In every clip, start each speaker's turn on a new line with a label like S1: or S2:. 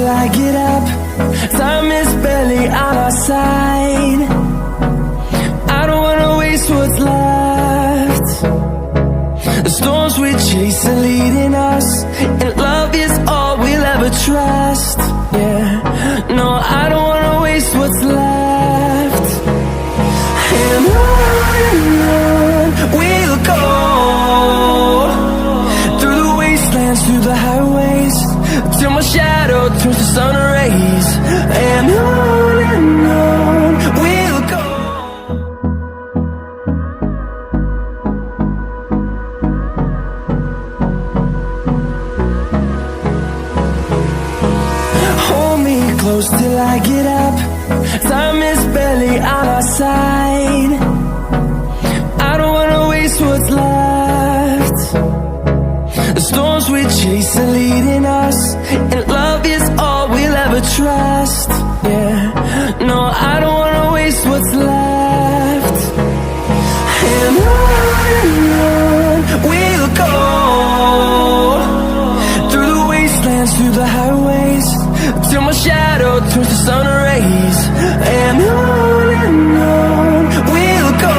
S1: I get up. Time is barely on our side. I don't wanna waste what's left. The storms we chase are leading us, and love is all we'll ever trust. Yeah, no, I don't wanna waste what's left. And on we'll go, through the wastelands, through the highways, till my shadow turns to sun rays. And on we'll go. Hold me close till I get up. Time is barely on our side. I don't wanna waste what's left. The storms we chase are leading us, and love is all we'll ever trust. Yeah, no, I don't wanna waste what's left. And on we'll go, through the wastelands, through the highways, till my shadow turns to sun rays. And on we'll go,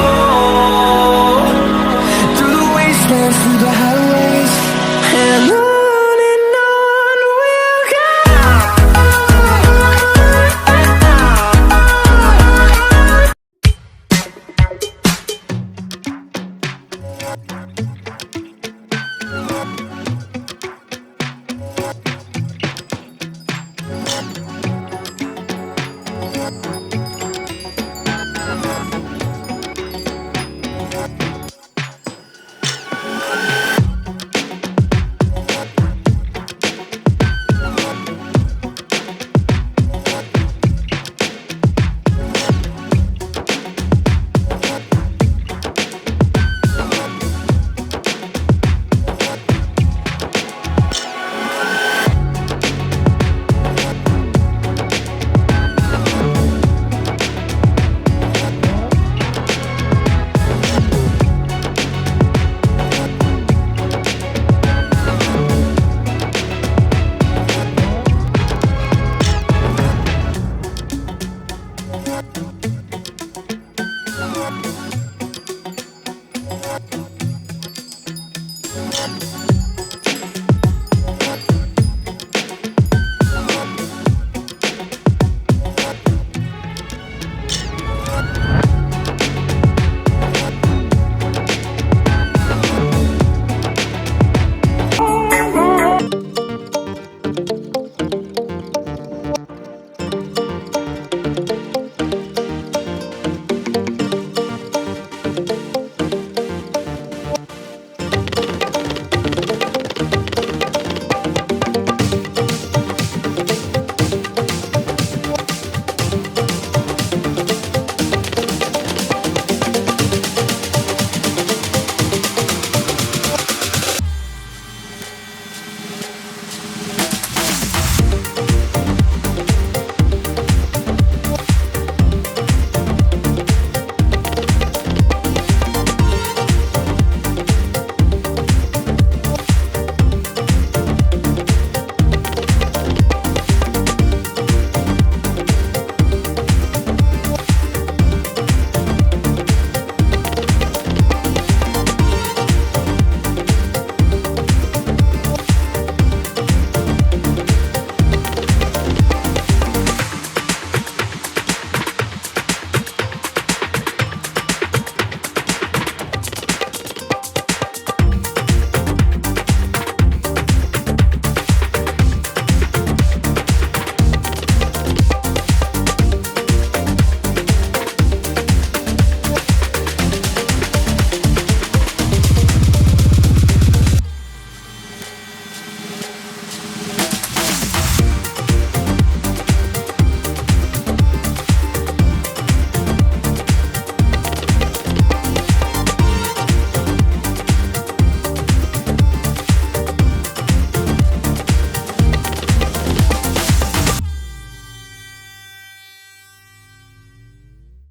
S1: through the wastelands, through the highways, and on we'll go.